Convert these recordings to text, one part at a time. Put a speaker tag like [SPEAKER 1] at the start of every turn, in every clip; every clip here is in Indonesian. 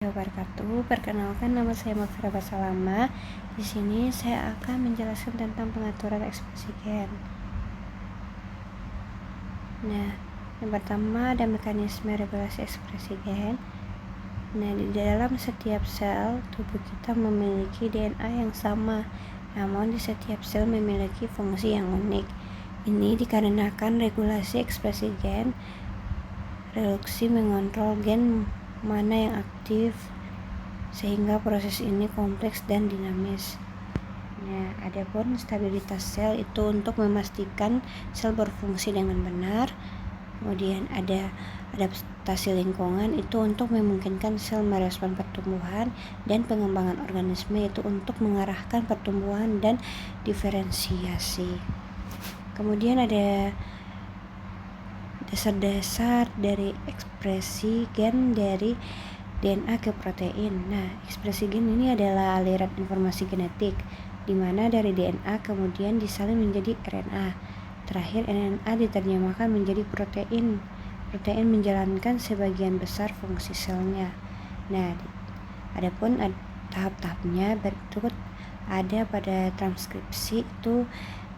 [SPEAKER 1] Wabarakatuh. Perkenalkan, nama saya Mafira Basalama. Di sini saya akan menjelaskan tentang pengaturan ekspresi gen. Nah, yang pertama ada mekanisme regulasi ekspresi gen. Nah, di dalam setiap sel tubuh kita memiliki DNA yang sama, namun di setiap sel memiliki fungsi yang unik. Ini dikarenakan regulasi ekspresi gen, reduksi mengontrol gen mana yang aktif, sehingga proses ini kompleks dan dinamis. Nah, adapun stabilitas sel itu untuk memastikan sel berfungsi dengan benar. Kemudian ada adaptasi lingkungan itu untuk memungkinkan sel merespon pertumbuhan, dan pengembangan organisme itu untuk mengarahkan pertumbuhan dan diferensiasi. Kemudian ada dasar-dasar dari ekspresi gen dari DNA ke protein. Nah, ekspresi gen ini adalah aliran informasi genetik, di mana dari DNA kemudian disalin menjadi RNA. Terakhir, RNA diterjemahkan menjadi protein. Protein menjalankan sebagian besar fungsi selnya. Nah, adapun tahap-tahapnya berikut ada pada transkripsi itu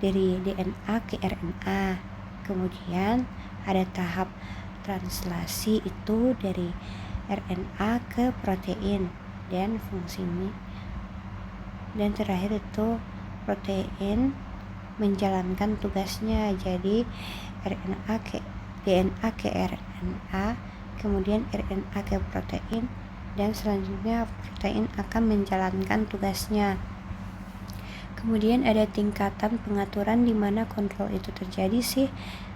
[SPEAKER 1] dari DNA ke RNA. Kemudian ada tahap translasi itu dari RNA ke protein dan fungsinya. Dan terakhir itu protein menjalankan tugasnya, jadi DNA ke RNA, kemudian RNA ke protein, dan selanjutnya protein akan menjalankan tugasnya. Kemudian ada tingkatan pengaturan di mana kontrol itu terjadi sih.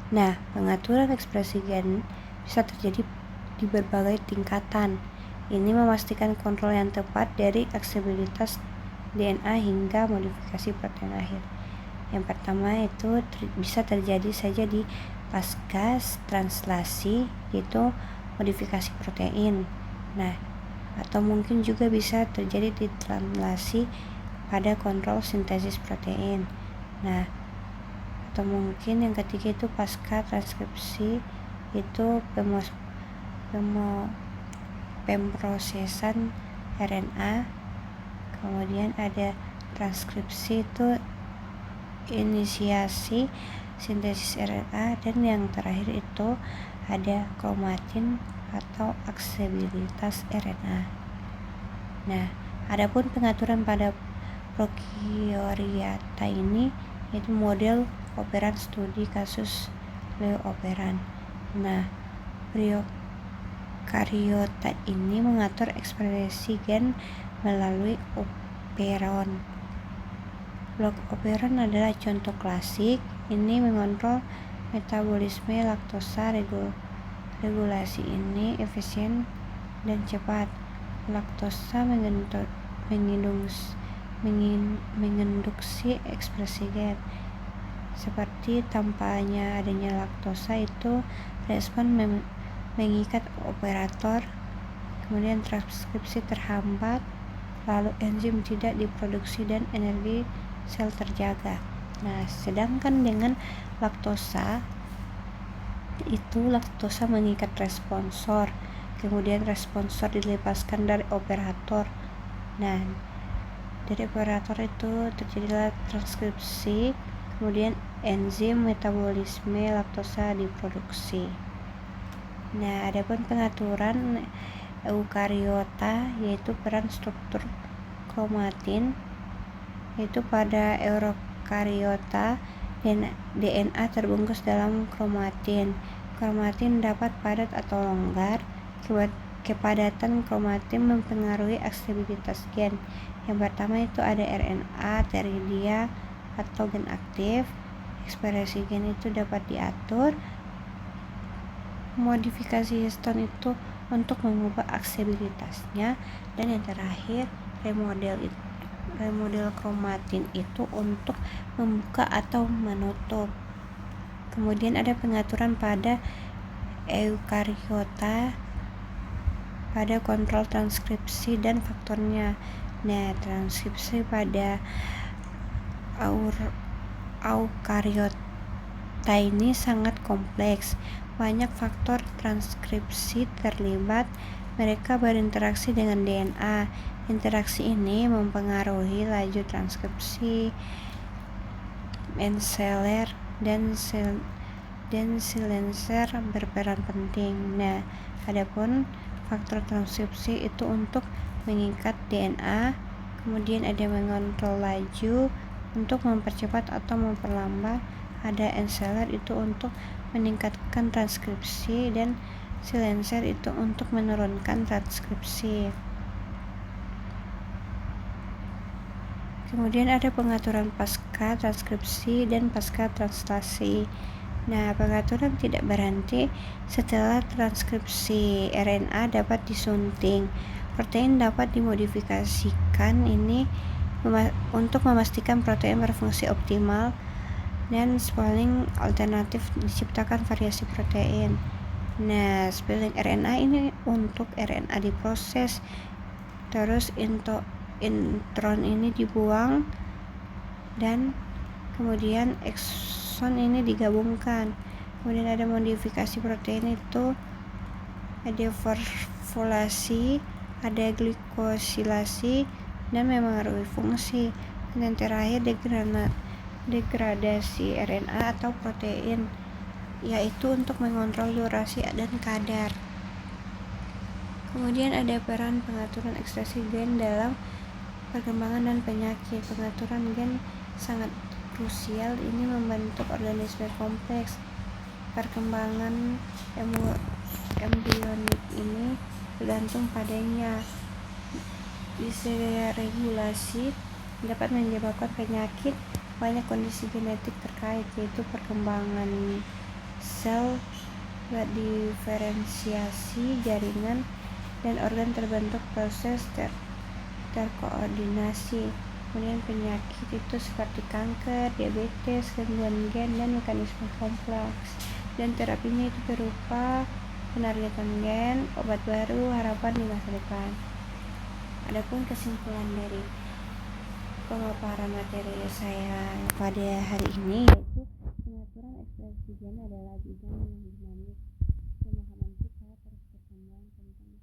[SPEAKER 1] Nah, pengaturan ekspresi gen bisa terjadi di berbagai tingkatan. Ini memastikan kontrol yang tepat dari aksesibilitas DNA hingga modifikasi protein akhir. Yang pertama itu bisa terjadi saja di pasca translasi, yaitu modifikasi protein. Nah, atau mungkin juga bisa terjadi di translasi pada kontrol sintesis protein. Nah, atau mungkin yang ketiga itu pasca transkripsi, itu pemrosesan RNA. Kemudian ada transkripsi itu inisiasi sintesis RNA, dan yang terakhir itu ada kromatin atau aksesibilitas RNA. Nah, adapun pengaturan pada prokaryota ini yaitu model operan studi kasus Leo operan. Nah, prokaryota ini mengatur ekspresi gen melalui operon. Blok operon adalah contoh klasik. Ini mengontrol metabolisme laktosa. Regulasi ini efisien dan cepat. Laktosa menginduksi ekspresi gen. Seperti tanpanya adanya laktosa itu respon mengikat operator, kemudian transkripsi terhambat, lalu enzim tidak diproduksi dan energi sel terjaga. Nah, sedangkan dengan laktosa mengikat responsor, kemudian responsor dilepaskan dari operator. Nah, dari operator itu terjadilah transkripsi, kemudian enzim metabolisme laktosa diproduksi. Nah, adapun pengaturan eukariota yaitu peran struktur kromatin, yaitu pada eukariota DNA terbungkus dalam kromatin. Kromatin dapat padat atau longgar. Kepadatan kromatin mempengaruhi aksesibilitas gen. Yang pertama itu ada RNA teridia atau gen aktif. Ekspresi gen itu dapat diatur. Modifikasi histon itu untuk mengubah aksesibilitasnya, dan yang terakhir remodel kromatin itu untuk membuka atau menutup. Kemudian ada pengaturan pada eukariota pada kontrol transkripsi dan faktornya. Nah, transkripsi pada eukariota ini sangat kompleks. Banyak faktor transkripsi terlibat, mereka berinteraksi dengan DNA. Interaksi ini mempengaruhi laju transkripsi, enseler dan silencer berperan penting. Nah, adapun faktor transkripsi itu untuk mengikat DNA, kemudian ada mengontrol laju untuk mempercepat atau memperlambat, ada enseler itu untuk meningkatkan transkripsi, dan silencer itu untuk menurunkan transkripsi. Kemudian ada pengaturan pasca transkripsi dan pasca translasi. Nah, pengaturan tidak berhenti setelah transkripsi. RNA dapat disunting. Protein dapat dimodifikasikan ini untuk memastikan protein berfungsi optimal, dan spelling alternatif diciptakan variasi protein. Nah, spelling RNA ini untuk RNA diproses, terus intron ini dibuang, dan kemudian ekson ini digabungkan. Kemudian ada modifikasi protein itu ada formulasi, ada glikosilasi, dan memengaruhi fungsi. Dan terakhir degradasi RNA atau protein, yaitu untuk mengontrol durasi dan kadar. Kemudian ada peran pengaturan ekspresi gen dalam perkembangan dan penyakit. Pengaturan gen sangat krusial, ini membentuk organisme kompleks. Perkembangan embrionik ini bergantung padanya. Disregulasi dapat menyebabkan penyakit. Banyak kondisi genetik terkait, yaitu perkembangan sel, diferensiasi jaringan dan organ terbentuk proses terkoordinasi. Kemudian penyakit itu seperti kanker, diabetes, gangguan gen, dan mekanisme kompleks. Dan terapinya itu berupa penargetan gen, obat baru, harapan di masa depan. Adapun kesimpulan dari pemaparan materi saya pada hari ini, yaitu pengaturan ekspresi gen adalah bidang yang dinamis. Pemahaman kita terus berkembang tentang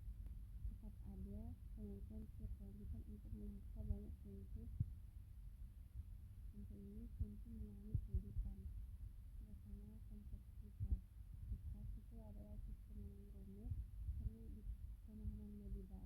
[SPEAKER 1] cepat ada penelitian berkelanjutan untuk membuka banyak pintu ini tentu melalui kehidupan. Bersama kompleksitas itu adalah sistem yang rumit, perlu pemahaman lebih dalam.